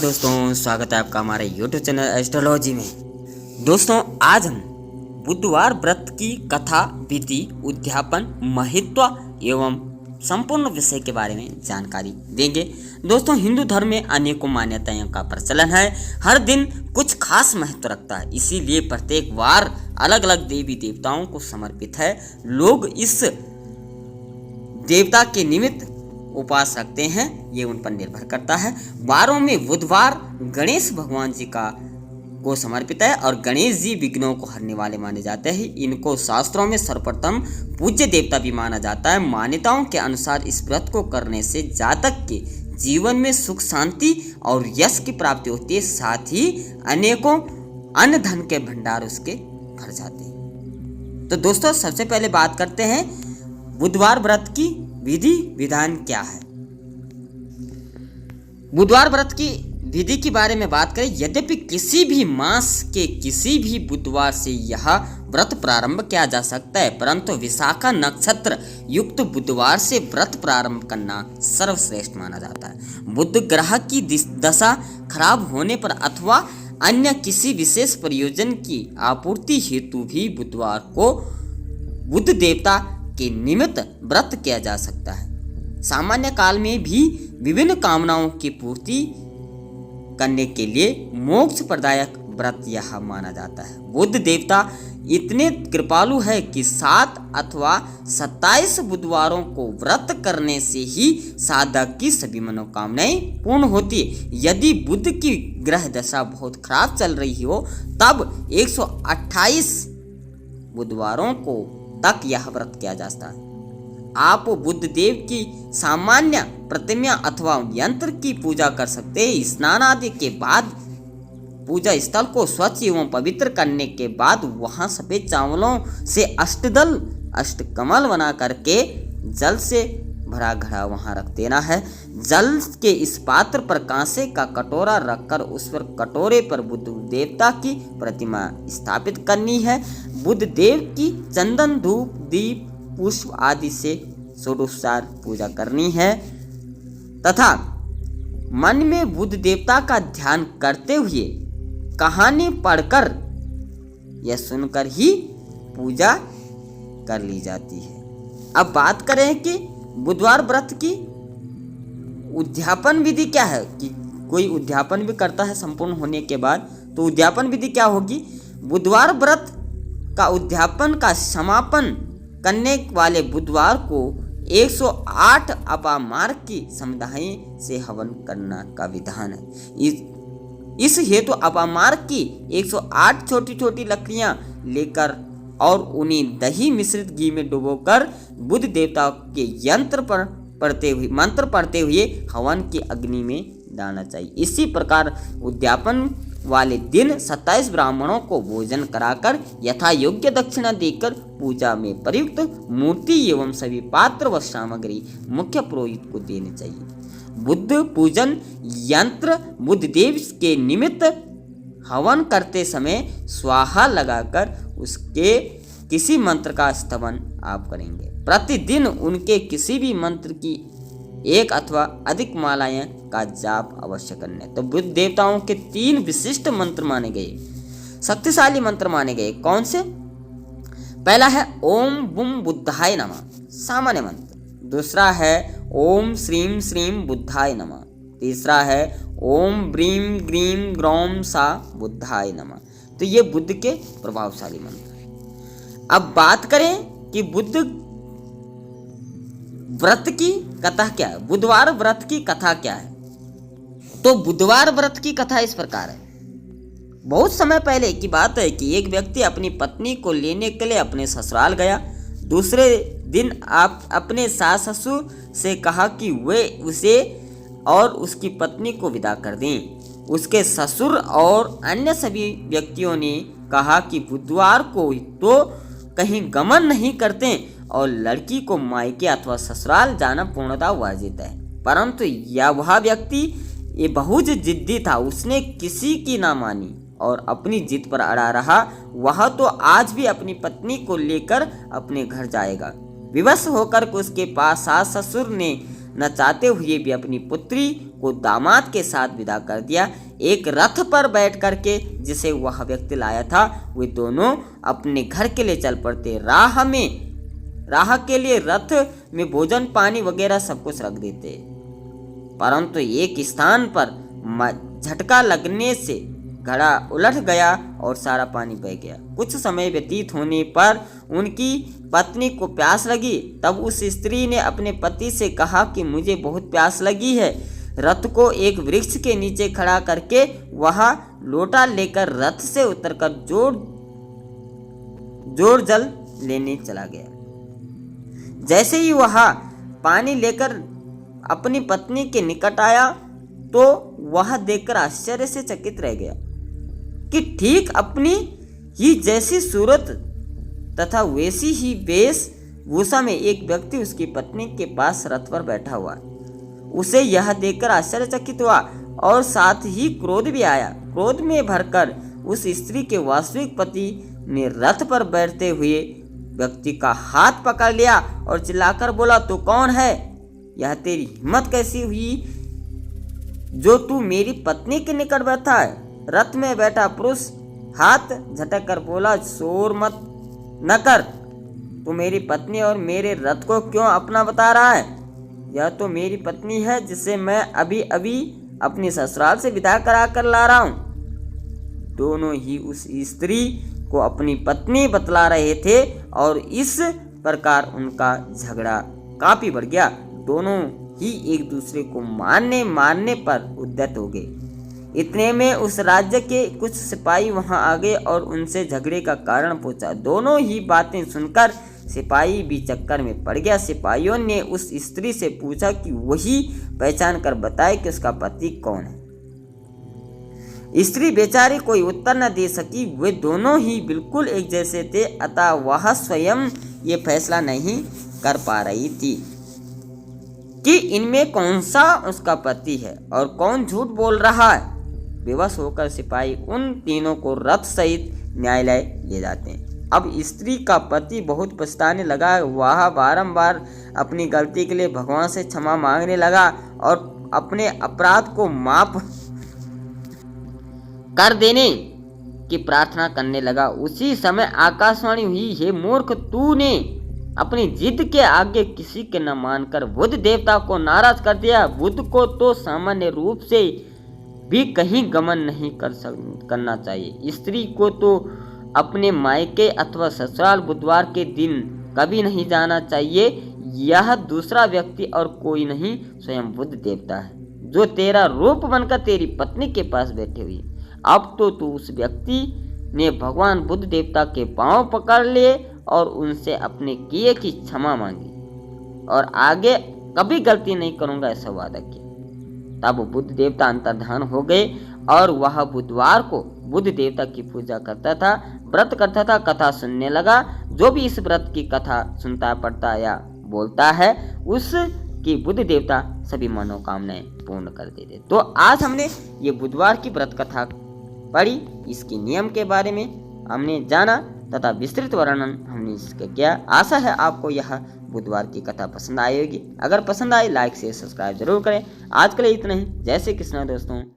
दोस्तों, स्वागत है आपका हमारे YouTube चैनल एस्ट्रोलॉजी में। दोस्तों, आज हम बुधवार व्रत की कथा, विधि, उद्यापन, महत्व एवं संपूर्ण विषय के बारे में जानकारी देंगे। दोस्तों, हिंदू धर्म में अनेकों मान्यताओं का प्रचलन है। हर दिन कुछ खास महत्व रखता है, इसीलिए प्रत्येक वार अलग अलग देवी देवताओं को समर्पित है। लोग इस देवता के निमित्त उपवास रखते हैं, ये उन पर निर्भर करता है। वारों में बुधवार गणेश भगवान जी को समर्पित है और गणेश जी विघ्नों को हरने वाले माने जाते हैं। इनको शास्त्रों में सर्वप्रथम पूज्य देवता भी माना जाता है। मान्यताओं के अनुसार इस व्रत को करने से जातक के जीवन में सुख, शांति और यश की प्राप्ति होती है, साथ ही अनेकों अन्न धन के भंडार उसके भर जाते हैं। तो दोस्तों, सबसे पहले बात करते हैं बुधवार व्रत की विधि विधान क्या है। बुधवार व्रत की विधि के बारे में बात करें, यद्यपि किसी भी मास के किसी भी बुधवार से यह व्रत प्रारंभ किया जा सकता है, परंतु विशाखा नक्षत्र युक्त बुधवार से व्रत प्रारंभ करना सर्वश्रेष्ठ माना जाता है। बुध ग्रह की दशा खराब होने पर अथवा अन्य किसी विशेष प्रयोजन की आपूर्ति हेतु भी बुधवार को बुध देवता के निमित्त व्रत किया जा सकता है। सामान्य काल में भी विभिन्न कामनाओं की पूर्ति करने के लिए मोक्ष प्रदायक व्रत यह माना जाता है। बुध देवता इतने कृपालु है कि 7 अथवा 27 बुधवारों को व्रत करने से ही साधक की सभी मनोकामनाएं पूर्ण होती है। यदि बुध की ग्रह दशा बहुत खराब चल रही हो, तब 128 बुधवारों को तक यह व्रत किया जाता है। आप बुध देव की सामान्य प्रतिमा अथवा यंत्र की पूजा कर सकते हैं। स्नान आदि के बाद पूजा स्थल को स्वच्छ एवं पवित्र करने के बाद वहां सफेद चावलों से अष्टकमल बना करके जल से भरा घड़ा वहां रख देना है। जल के इस पात्र पर कांसे का कटोरा रखकर उस पर कटोरे पर बुध देवता की प्रतिमा स्थापित करनी है। बुध देव की चंदन, धूप, दीप, पुष्प आदि से षोडशोपचार पूजा करनी है तथा मन में बुध देवता का ध्यान करते हुए कहानी पढ़कर या सुनकर ही पूजा कर ली जाती है। अब बात करें कि बुधवार व्रत की उद्यापन विधि क्या है, कि कोई उद्यापन भी करता है संपूर्ण होने के बाद, तो उद्यापन विधि क्या होगी। बुधवार व्रत का उद्यापन का समापन करने वाले बुधवार को 108 अपामार्ग की समुदाय से हवन करना का विधान है। इस हेतु अपामार्ग की 108 छोटी छोटी लकड़ियां लेकर और उन्हें दही मिश्रित घी में डुबोकर बुध देवता के मंत्र पढ़ते हुए हवन की अग्नि में डालना चाहिए। इसी प्रकार उद्यापन वाले दिन 27 ब्राह्मणों को भोजन कराकर यथा योग्य दक्षिणा देकर पूजा में प्रयुक्त मूर्ति एवं सभी पात्र व सामग्री मुख्य पुरोहित को देनी चाहिए। बुद्ध पूजन यंत्र बुध देव के निमित्त हवन करते समय स्वाहा लगाकर उसके किसी मंत्र का स्तवन आप करेंगे। प्रतिदिन उनके किसी भी मंत्र की 1 अथवा अधिक मालाएं का जाप अवश्य करने। तो बुध देवताओं के 3 विशिष्ट मंत्र माने गए, शक्तिशाली मंत्र माने गए। कौन से? पहला है ओम बुम बुद्धाय नमः, सामान्य मंत्र। दूसरा है ओम श्रीम श्रीम बुद्धाय नमः। तीसरा है ओम ब्रीम ग्रीम ग्रौम सा बुद्धाय नमः। तो ये बुद्ध के प्रभावशाली मंत्र हैं। अब बात करें कि बुद्ध व्रत की कथा क्या है, बुधवार व्रत की कथा क्या है। तो बुधवार व्रत की कथा इस प्रकार है। बहुत समय पहले की बात है कि एक व्यक्ति अपनी पत्नी को लेने के लिए अपने ससुराल गया। दूसरे दिन आप अपने सास ससुर से कहा कि वे उसे और उसकी पत्नी को विदा कर दें। उसके ससुर और अन्य सभी व्यक्तियों ने कहा कि बुधवार को तो कहीं गमन नहीं करते और लड़की को मायके अथवा ससुराल जाना पूर्णतः वर्जित है। परंतु वह व्यक्ति ये बहुत जिद्दी था, उसने किसी की ना मानी और अपनी जिद पर अड़ा रहा। वह तो आज भी अपनी पत्नी को लेकर अपने घर जाएगा। विवश होकर उसके पास सास ससुर ने न चाहते हुए भी अपनी पुत्री को दामाद के साथ विदा कर दिया। एक रथ पर बैठ करके जिसे वह व्यक्ति लाया था, वे दोनों अपने घर के लिए चल पड़ते। राह के लिए रथ में भोजन पानी वगैरह सब कुछ रख देते, परंतु एक स्थान पर झटका लगने से घड़ा उलट गया और सारा पानी बह गया। कुछ समय व्यतीत होने पर उनकी पत्नी को प्यास लगी। तब उस स्त्री ने अपने पति से कहा कि मुझे बहुत प्यास लगी है। रथ को एक वृक्ष के नीचे खड़ा करके वह लोटा लेकर रथ से उतरकर जोर जल लेने चला गया। जैसे ही वह पानी लेकर अपनी पत्नी के निकट आया तो वह देखकर आश्चर्य से चकित रह गया कि ठीक अपनी ही जैसी सूरत तथा वैसी ही वेशभूषा में एक व्यक्ति उसकी पत्नी के पास रथ पर बैठा हुआ। उसे यह देखकर आश्चर्यचकित हुआ और साथ ही क्रोध भी आया। क्रोध में भरकर उस स्त्री के वास्तविक पति ने रथ पर बैठते हुए व्यक्ति का हाथ पकड़ लिया और चिल्लाकर बोला, तू कौन है? यह तेरी हिम्मत कैसी हुई जो तू मेरी पत्नी के निकट बैठा है? रथ में बैठा पुरुष हाथ झटक कर बोला, शोर मत न कर, तू मेरी पत्नी और मेरे रथ को क्यों अपना बता रहा है? यह तो मेरी पत्नी है जिसे मैं अभी अभी अपनी ससुराल से विदा करा कर ला रहा हूँ। दोनों ही उस स्त्री को अपनी पत्नी बतला रहे थे और इस प्रकार उनका झगड़ा काफी बढ़ गया। दोनों ही एक दूसरे को मारने पर उद्यत हो गए। इतने में उस राज्य के कुछ सिपाही वहां आ गए और उनसे झगड़े का कारण पूछा। दोनों ही बातें सुनकर सिपाही भी चक्कर में पड़ गया। सिपाहियों ने उस स्त्री से पूछा कि वही पहचान कर बताए कि उसका पति कौन है। स्त्री बेचारी कोई उत्तर न दे सकी। वे दोनों ही बिल्कुल एक जैसे थे, अतः वह स्वयं ये फैसला नहीं कर पा रही थी कि इनमें कौन सा उसका पति है और कौन झूठ बोल रहा है। बेबस होकर सिपाही उन तीनों को रथ सहित न्यायालय ले जाते हैं। अब स्त्री का पति बहुत पछताने लगा। वह बारंबार अपनी गलती के लिए भगवान से क्षमा मांगने लगा और अपने अपराध को माफ कर देने की प्रार्थना करने लगा। उसी समय आकाशवाणी हुई, हे मूर्ख, तूने अपनी जिद के आगे किसी के न मानकर बुध देवता को नाराज कर दिया। बुध को तो सामान्य रूप से भी कहीं गमन नहीं करना चाहिए। स्त्री को तो अपने मायके अथवा ससुराल बुधवार के दिन कभी नहीं जाना चाहिए। यह दूसरा व्यक्ति और कोई नहीं, स्वयं बुध देवता है जो तेरा रूप बनकर तेरी पत्नी के पास बैठे हुई। अब तो तू उस व्यक्ति ने भगवान बुध देवता के पांव पकड़ लिए और उनसे अपने किए की क्षमा मांगी और आगे कभी गलती नहीं करूंगा ऐसा वादा किया। तब बुध देवता अंतर्धान हो गए और वह बुधवार को बुध देवता की पूजा करता था, व्रत करता था, कथा सुनने लगा। जो भी इस व्रत की कथा सुनता, पढ़ता या बोलता है उसकी बुध देवता सभी मनोकामनाएं पूर्ण कर देते। तो आज हमने ये बुधवार की व्रत कथा पढ़ी, इसके नियम के बारे में हमने जाना तथा विस्तृत वर्णन हमने इसका किया। आशा है आपको यह बुधवार की कथा पसंद आई होगी। अगर पसंद आए लाइक शेयर सब्सक्राइब जरूर करें। आज के लिए इतना ही। जय श्री कृष्ण दोस्तों।